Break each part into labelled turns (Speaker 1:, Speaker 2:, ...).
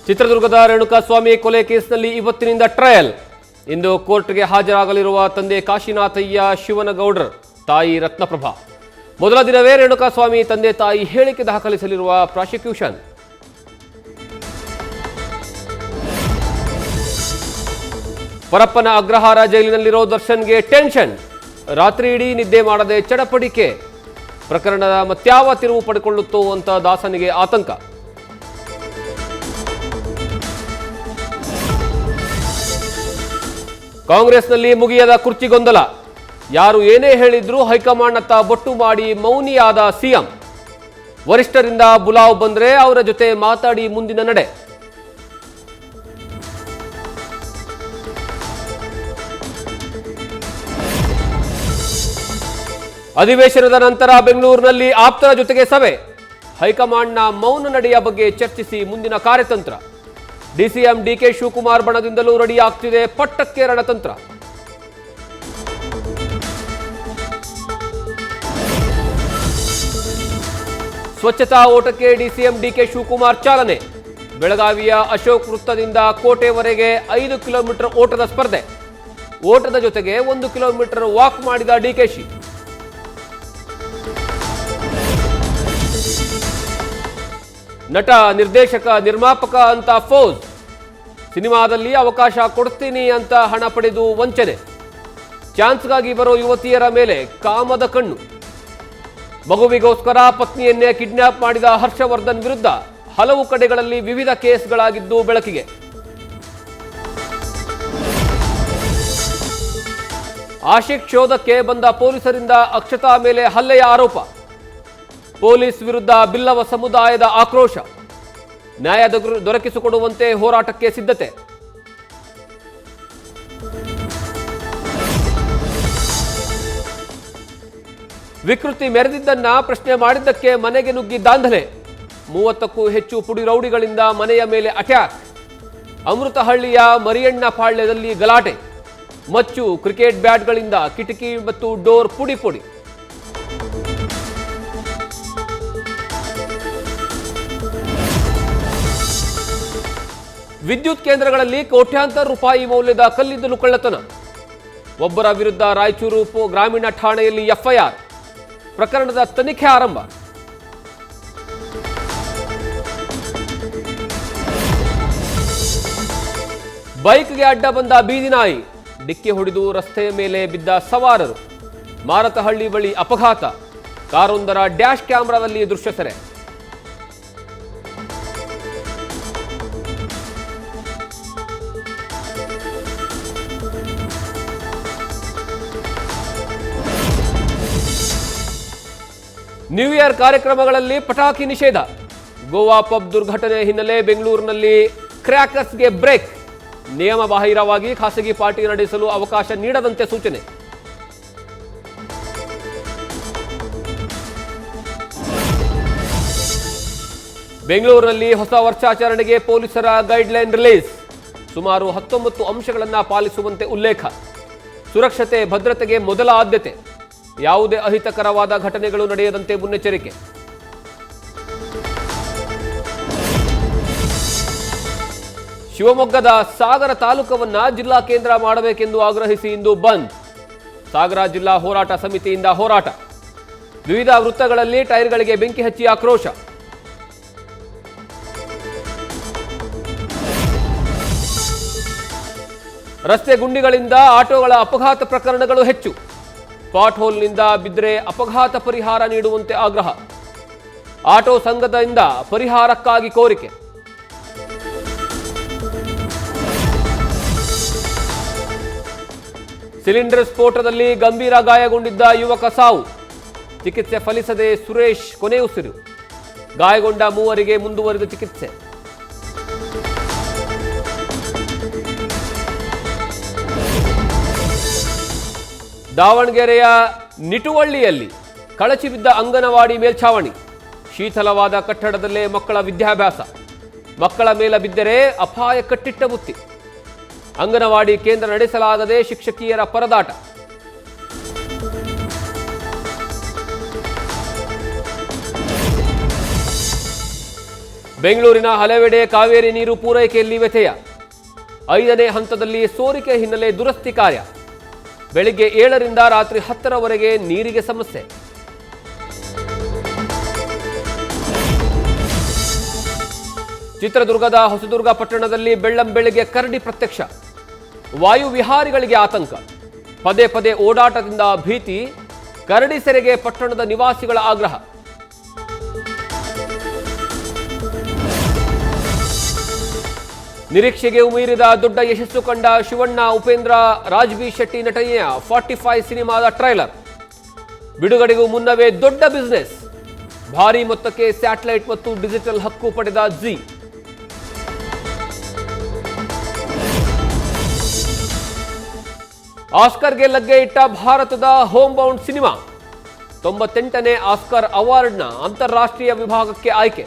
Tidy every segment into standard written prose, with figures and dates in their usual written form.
Speaker 1: ಚಿತ್ರದುರ್ಗದ ರೇಣುಕಾಸ್ವಾಮಿ ಕೊಲೆ ಕೇಸ್ನಲ್ಲಿ ಇವತ್ತಿನಿಂದ ಟ್ರಯಲ್. ಇಂದು ಕೋರ್ಟ್ಗೆ ಹಾಜರಾಗಲಿರುವ ತಂದೆ ಕಾಶಿನಾಥಯ್ಯ ಶಿವನಗೌಡರ್, ತಾಯಿ ರತ್ನಪ್ರಭಾ. ಮೊದಲ ದಿನವೇ ರೇಣುಕಾಸ್ವಾಮಿ ತಂದೆ ತಾಯಿ ಹೇಳಿಕೆ ದಾಖಲಿಸಲಿರುವ ಪ್ರಾಸಿಕ್ಯೂಷನ್. ಪರಪ್ಪನ ಅಗ್ರಹಾರ ಜೈಲಿನಲ್ಲಿರೋ ದರ್ಶನ್ಗೆ ಟೆನ್ಷನ್. ರಾತ್ರಿ ಇಡೀ ನಿದ್ದೆ ಮಾಡದೆ ಚಡಪಡಿಕೆ. ಪ್ರಕರಣದ ಮತ್ಯಾವ ತಿರುವು ಪಡೆಕೊಳ್ಳುತ್ತೋ ಅಂತ ದಾಸನಿಗೆ ಆತಂಕ. ಕಾಂಗ್ರೆಸ್ನಲ್ಲಿ ಮುಗಿಯದ ಕುರ್ಚಿ ಗೊಂದಲ. ಯಾರು ಏನೇ ಹೇಳಿದ್ರೂ ಹೈಕಮಾಂಡ್ನತ್ತ ಬೊಟ್ಟು ಮಾಡಿ ಮೌನಿಯಾದ ಸಿಎಂ. ವರಿಷ್ಠರಿಂದ ಬುಲಾವ್ ಬಂದ್ರೆ ಅವರ ಜೊತೆ ಮಾತಾಡಿ ಮುಂದಿನ ನಡೆ. ಅಧಿವೇಶನದ ನಂತರ ಬೆಂಗಳೂರಿನಲ್ಲಿ ಆಪ್ತರ ಜೊತೆಗೆ ಸಭೆ. ಹೈಕಮಾಂಡ್ನ ಮೌನ ನಡೆಯ ಬಗ್ಗೆ ಚರ್ಚಿಸಿ ಮುಂದಿನ ಕಾರ್ಯತಂತ್ರ. ಡಿಸಿಎಂ ಡಿಕೆ ಶಿವಕುಮಾರ್ ಬಣದಿಂದಲೂ ರೆಡಿ ಆಗ್ತಿದೆ ಪಟ್ಟಕ್ಕೆ ರಣತಂತ್ರ. ಸ್ವಚ್ಛತಾ ಓಟಕ್ಕೆ ಡಿಸಿಎಂ ಡಿಕೆ ಶಿವಕುಮಾರ್ ಚಾಲನೆ. ಬೆಳಗಾವಿಯ ಅಶೋಕ್ ವೃತ್ತದಿಂದ ಕೋಟೆವರೆಗೆ 5 ಕಿಲೋಮೀಟರ್ ಓಟದ ಸ್ಪರ್ಧೆ. ಓಟದ ಜೊತೆಗೆ 1 ಕಿಲೋಮೀಟರ್ ವಾಕ್ ಮಾಡಿದ ಡಿಕೆಶಿ. ನಟ, ನಿರ್ದೇಶಕ, ನಿರ್ಮಾಪಕ ಅಂತ ಫೌಜ್. ಸಿನಿಮಾದಲ್ಲಿ ಅವಕಾಶ ಕೊಡ್ತೀನಿ ಅಂತ ಹಣ ಪಡೆದು ವಂಚನೆ. ಚಾನ್ಸ್ಗಾಗಿ ಬರೋ ಯುವತಿಯರ ಮೇಲೆ ಕಾಮದ ಕಣ್ಣು. ಮಗುವಿಗೋಸ್ಕರ ಪತ್ನಿಯನ್ನೇ ಕಿಡ್ನಾಪ್ ಮಾಡಿದ ಹರ್ಷವರ್ಧನ್ ವಿರುದ್ಧ ಹಲವು ಕಡೆಗಳಲ್ಲಿ ವಿವಿಧ ಕೇಸ್ಗಳಾಗಿದ್ದು ಬೆಳಕಿಗೆ. ಆಶಿಕ್ ಶೋಧಕ್ಕೆ ಬಂದ ಪೊಲೀಸರಿಂದ ಅಕ್ಷತಾ ಮೇಲೆ ಹಲ್ಲೆಯ ಆರೋಪ. ಪೊಲೀಸ್ ವಿರುದ್ಧ ಬಿಲ್ಲವ ಸಮುದಾಯದ ಆಕ್ರೋಶ. ನ್ಯಾಯ ದೊರಕಿಸಿಕೊಡುವಂತೆ ಹೋರಾಟಕ್ಕೆ ಸಿದ್ಧತೆ. ವಿಕೃತಿ ಮೆರೆದಿದ್ದನ್ನ ಪ್ರಶ್ನೆ ಮಾಡಿದ್ದಕ್ಕೆ ಮನೆಗೆ ನುಗ್ಗಿ ದಾಂಧಲೆ. 30ಕ್ಕೂ ಹೆಚ್ಚು ಪುಡಿ ರೌಡಿಗಳಿಂದ ಮನೆಯ ಮೇಲೆ ಅಟ್ಯಾಕ್. ಅಮೃತಹಳ್ಳಿಯ ಮರಿಯಣ್ಣ ಪಾಳ್ಯದಲ್ಲಿ ಗಲಾಟೆ. ಮಚ್ಚು, ಕ್ರಿಕೆಟ್ ಬ್ಯಾಟ್ಗಳಿಂದ ಕಿಟಕಿ ಮತ್ತು ಡೋರ್ ಪುಡಿ ಪುಡಿ. ವಿದ್ಯುತ್ ಕೇಂದ್ರಗಳಲ್ಲಿ ಕೋಟ್ಯಾಂತರ ರೂಪಾಯಿ ಮೌಲ್ಯದ ಕಲ್ಲಿದ್ದಲು ಕಳ್ಳತನ. ಒಬ್ಬರ ವಿರುದ್ಧ ರಾಯಚೂರು ಗ್ರಾಮೀಣ ಠಾಣೆಯಲ್ಲಿ ಎಫ್ಐಆರ್. ಪ್ರಕರಣದ ತನಿಖೆ ಆರಂಭ. ಬೈಕ್ಗೆ ಅಡ್ಡ ಬಂದ ಬೀದಿ ನಾಯಿ. ಡಿಕ್ಕಿ ಹೊಡೆದು ರಸ್ತೆಯ ಮೇಲೆ ಬಿದ್ದ ಸವಾರರು. ಮಾರತಹಳ್ಳಿ ಬಳಿ ಅಪಘಾತ. ಕಾರೊಂದರ ಡ್ಯಾಶ್ ಕ್ಯಾಮೆರಾದಲ್ಲಿ ದೃಶ್ಯ ಸೆರೆ. ನ್ಯೂ ಇಯರ್ ಕಾರ್ಯಕ್ರಮಗಳಲ್ಲಿ ಪಟಾಕಿ ನಿಷೇಧ. ಗೋವಾ ಪಬ್ ದುರ್ಘಟನೆ ಹಿನ್ನೆಲೆ ಬೆಂಗಳೂರಿನಲ್ಲಿ ಕ್ರ್ಯಾಕರ್ಸ್ಗೆ ಬ್ರೇಕ್. ನಿಯಮ ಬಾಹಿರವಾಗಿ ಖಾಸಗಿ ಪಾರ್ಟಿ ನಡೆಸಲು ಅವಕಾಶ ನೀಡದಂತೆ ಸೂಚನೆ. ಬೆಂಗಳೂರಿನಲ್ಲಿ ಹೊಸ ವರ್ಷಾಚರಣೆಗೆ ಪೊಲೀಸರ ಗೈಡ್ಲೈನ್ ರಿಲೀಸ್. ಸುಮಾರು 19 ಅಂಶಗಳನ್ನು ಪಾಲಿಸುವಂತೆ ಉಲ್ಲೇಖ. ಸುರಕ್ಷತೆ, ಭದ್ರತೆಗೆ ಮೊದಲ ಆದ್ಯತೆ. ಯಾವುದೇ ಅಹಿತಕರವಾದ ಘಟನೆಗಳು ನಡೆಯದಂತೆ ಮುನ್ನೆಚ್ಚರಿಕೆ. ಶಿವಮೊಗ್ಗದ ಸಾಗರ ತಾಲೂಕವನ್ನ ಜಿಲ್ಲಾ ಕೇಂದ್ರ ಮಾಡಬೇಕೆಂದು ಆಗ್ರಹಿಸಿ ಇಂದು ಬಂದ್. ಸಾಗರ ಜಿಲ್ಲಾ ಹೋರಾಟ ಸಮಿತಿಯಿಂದ ಹೋರಾಟ. ವಿವಿಧ ವೃತ್ತಗಳಲ್ಲಿ ಟೈರ್ಗಳಿಗೆ ಬೆಂಕಿ ಹಚ್ಚಿ ಆಕ್ರೋಶ. ರಸ್ತೆ ಗುಂಡಿಗಳಿಂದ ಆಟೋಗಳ ಅಪಘಾತ ಪ್ರಕರಣಗಳು ಹೆಚ್ಚು. ಪಾಟ್ ಹೋಲ್ನಿಂದ ಬಿದ್ದರೆ ಅಪಘಾತ ಪರಿಹಾರ ನೀಡುವಂತೆ ಆಗ್ರಹ. ಆಟೋ ಸಂಘದಿಂದ ಪರಿಹಾರಕ್ಕಾಗಿ ಕೋರಿಕೆ. ಸಿಲಿಂಡರ್ ಸ್ಫೋಟದಲ್ಲಿ ಗಂಭೀರ ಗಾಯಗೊಂಡಿದ್ದ ಯುವಕ ಸಾವು. ಚಿಕಿತ್ಸೆ ಫಲಿಸದೆ ಸುರೇಶ್ ಕೊನೆಯುಸಿರು. ಗಾಯಗೊಂಡ ಮೂವರಿಗೆ ಮುಂದುವರಿದ ಚಿಕಿತ್ಸೆ. ದಾವಣಗೆರೆಯ ನಿಟುವಳ್ಳಿಯಲ್ಲಿ ಕಳಚಿ ಬಿದ್ದ ಅಂಗನವಾಡಿ ಮೇಲ್ಛಾವಣಿ. ಶೀತಲವಾದ ಕಟ್ಟಡದಲ್ಲೇ ಮಕ್ಕಳ ವಿದ್ಯಾಭ್ಯಾಸ. ಮಕ್ಕಳ ಮೇಲೆ ಬಿದ್ದರೆ ಅಪಾಯ ಕಟ್ಟಿಟ್ಟ ಬುತ್ತಿ. ಅಂಗನವಾಡಿ ಕೇಂದ್ರ ನಡೆಸಲಾಗದೆ ಶಿಕ್ಷಕಿಯರ ಪರದಾಟ. ಬೆಂಗಳೂರಿನ ಹಲವೆಡೆ ಕಾವೇರಿ ನೀರು ಪೂರೈಕೆಯಲ್ಲಿ ವ್ಯತ್ಯಯ. 5ನೇ ಹಂತದಲ್ಲಿ ಸೋರಿಕೆ ಹಿನ್ನೆಲೆ ದುರಸ್ತಿ ಕಾರ್ಯ. ಬೆಳಿಗ್ಗೆ 7ರಿಂದ ರಾತ್ರಿ 10ರವರೆಗೆ ನೀರಿಗೆ ಸಮಸ್ಯೆ. ಚಿತ್ರದುರ್ಗದ ಹೊಸದುರ್ಗ ಪಟ್ಟಣದಲ್ಲಿ ಬೆಳ್ಳಂಬೆಳಗ್ಗೆ ಕರಡಿ ಪ್ರತ್ಯಕ್ಷ. ವಾಯು ವಿಹಾರಿಗಳಿಗೆ ಆತಂಕ. ಪದೇ ಪದೇ ಓಡಾಟದಿಂದ ಭೀತಿ. ಕರಡಿ ಸೆರೆಗೆ ಪಟ್ಟಣದ ನಿವಾಸಿಗಳ ಆಗ್ರಹ. ನಿರೀಕ್ಷೆಗೆ ಮೀರಿದ ದೊಡ್ಡ ಯಶಸ್ಸು ಕಂಡ ಶಿವಣ್ಣ, ಉಪೇಂದ್ರ, ರಾಜ್ ಬಿ ಶೆಟ್ಟಿ ನಟನೆಯ 45 ಸಿನಿಮಾದ ಟ್ರೈಲರ್. ಬಿಡುಗಡೆಗೂ ಮುನ್ನವೇ ದೊಡ್ಡ ಬಿಸಿನೆಸ್. ಭಾರೀ ಮೊತ್ತಕ್ಕೆ ಸ್ಯಾಟಲೈಟ್ ಮತ್ತು ಡಿಜಿಟಲ್ ಹಕ್ಕು ಪಡೆದ ಜಿ. ಆಸ್ಕರ್ಗೆ ಲಗ್ಗೆ ಇಟ್ಟ ಭಾರತದ ಹೋಮ್ ಬೌಂಡ್ ಸಿನಿಮಾ. 98ನೇ ಆಸ್ಕರ್ ಅವಾರ್ಡ್ನ ಅಂತಾರಾಷ್ಟ್ರೀಯ ವಿಭಾಗಕ್ಕೆ ಆಯ್ಕೆ.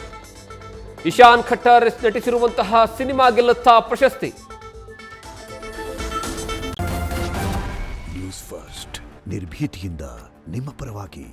Speaker 1: ಇಶಾನ್ ಖಟ್ಟರ್ ನಟಿಸಿರುವಂತಹ ಸಿನಿಮಾ ಗೆಲ್ಲುತ್ತಾ ಪ್ರಶಸ್ತಿ.
Speaker 2: ನ್ಯೂಸ್ ಫಸ್ಟ್ ನಿರ್ಭೀತಿಯಿಂದ ನಿಮ್ಮ ಪರವಾಗಿ.